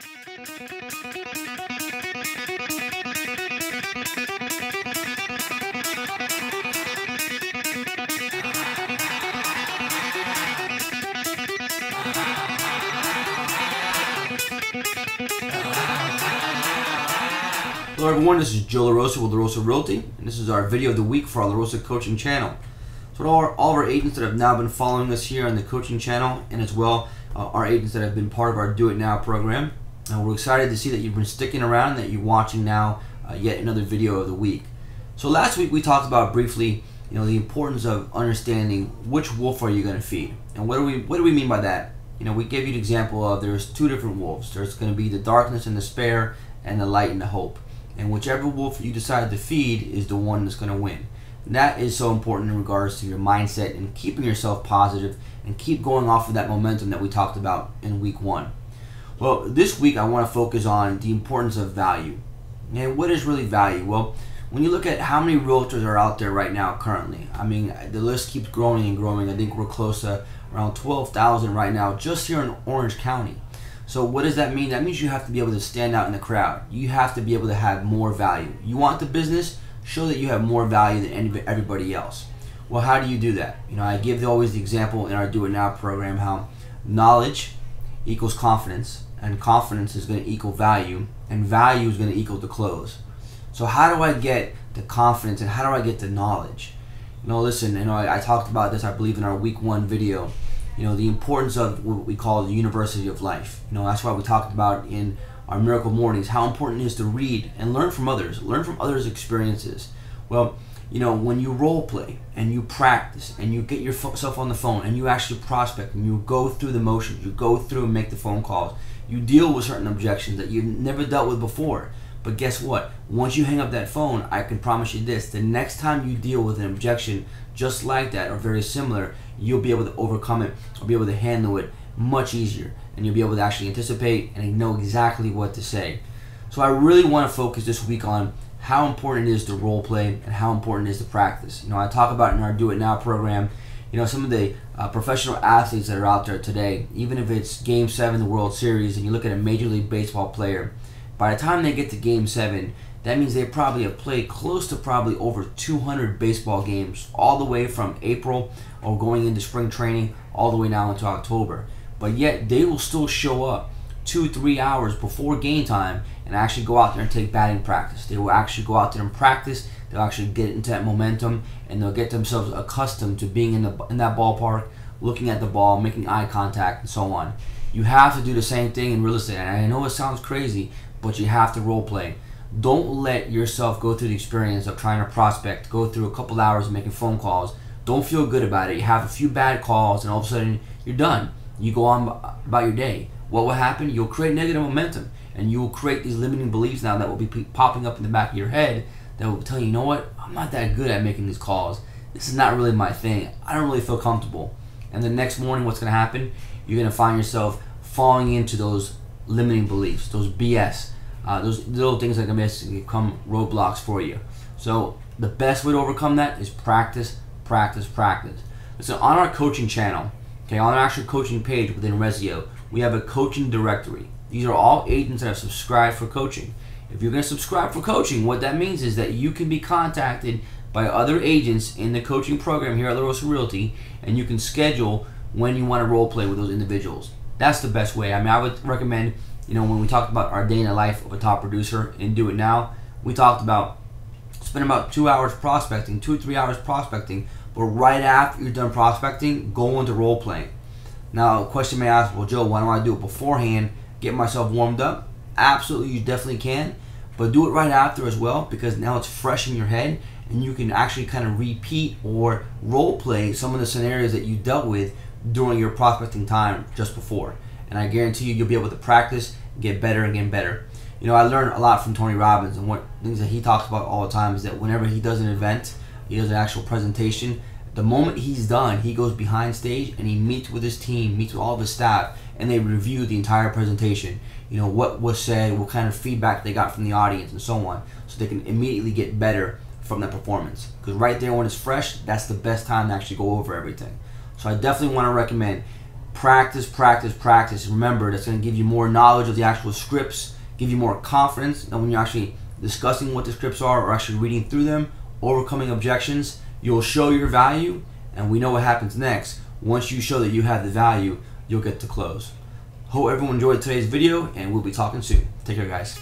Hello everyone, this is Joe LaRosa with LaRosa Realty, and this is our video of the week for our LaRosa Coaching channel. So all of our agents that have now been following us here on the coaching channel, and as well our agents that have been part of our Do It Now program, we're excited to see that you've been sticking around and that you're watching now yet another video of the week. So last week we talked about briefly, the importance of understanding which wolf are you going to feed, and what do we mean by that? We gave you an example of there's two different wolves. There's going to be the darkness and despair, and the light and the hope. And whichever wolf you decide to feed is the one that's going to win. And that is so important in regards to your mindset and keeping yourself positive and keep going off of that momentum that we talked about in week one. Well, this week I want to focus on the importance of value. And what is really value? Well, when you look at how many realtors are out there right now currently, I mean, the list keeps growing and growing. I think we're close to around 12,000 right now just here in Orange County. So what does that mean? That means you have to be able to stand out in the crowd. You have to be able to have more value. You want the business, show that you have more value than everybody else. Well, how do you do that? I give always the example in our Do It Now program how knowledge equals confidence, and confidence is going to equal value, and value is going to equal the close. So how do I get the confidence and how do I get the knowledge? Listen, I talked about this, I believe, in our week one video. The importance of what we call the University of Life. That's why we talked about in our Miracle Mornings how important it is to read and learn from others' experiences. Well, when you role play and you practice and you get yourself on the phone and you actually prospect and you go through the motions, you go through and make the phone calls, you deal with certain objections that you've never dealt with before. But guess what? Once you hang up that phone, I can promise you this, the next time you deal with an objection just like that or very similar, you'll be able to overcome it or be able to handle it much easier, and you'll be able to actually anticipate and know exactly what to say. So I really want to focus this week on how important it is to role play and how important it is to practice. I talk about in our Do It Now program, some of the professional athletes that are out there today, even if it's Game 7 of the World Series and you look at a Major League Baseball player, by the time they get to Game 7, that means they probably have played close to probably over 200 baseball games all the way from April or going into spring training all the way now into October. But yet they will still show up 2-3 hours before game time and actually go out there and take batting practice. They will actually go out there and practice. They'll actually get into that momentum and they'll get themselves accustomed to being in that ballpark, looking at the ball, making eye contact, and so on. You have to do the same thing in real estate. And I know it sounds crazy, but you have to role play. Don't let yourself go through the experience of trying to prospect, go through a couple hours of making phone calls. Don't feel good about it. You have a few bad calls and all of a sudden you're done. You go on about your day. What will happen? You'll create negative momentum and you will create these limiting beliefs now that will be popping up in the back of your head that will tell you, what? I'm not that good at making these calls. This is not really my thing. I don't really feel comfortable. And the next morning what's going to happen? You're going to find yourself falling into those limiting beliefs, those BS. Those little things that can basically become roadblocks for you. So the best way to overcome that is practice, practice, practice. So on our coaching channel, on our actual coaching page within Resio, we have a coaching directory. These are all agents that have subscribed for coaching. If you're going to subscribe for coaching, what that means is that you can be contacted by other agents in the coaching program here at LaRosa Realty, and you can schedule when you want to role play with those individuals. That's the best way. I would recommend, when we talked about our day in the life of a top producer in Do It Now, we talked about spend about 2 hours prospecting, 2-3 hours prospecting, but right after you're done prospecting, go into role playing. Now, a question may ask, well, Joe, why don't I do it beforehand, get myself warmed up? Absolutely, you definitely can, but do it right after as well, because now it's fresh in your head and you can actually kind of repeat or role play some of the scenarios that you dealt with during your prospecting time just before. And I guarantee you'll be able to practice, get better and get better. I learned a lot from Tony Robbins, and what things that he talks about all the time is that whenever he does an event, he does an actual presentation, the moment he's done, he goes behind stage and he meets with his team, meets with all of his staff, and they review the entire presentation. What was said, what kind of feedback they got from the audience, and so on, so they can immediately get better from that performance. Because right there when it's fresh, that's the best time to actually go over everything. So I definitely want to recommend practice, practice, practice. Remember, that's going to give you more knowledge of the actual scripts, give you more confidence, and when you're actually discussing what the scripts are or actually reading through them, overcoming objections, you'll show your value, and we know what happens next. Once you show that you have the value, you'll get to close. Hope everyone enjoyed today's video, and we'll be talking soon. Take care, guys.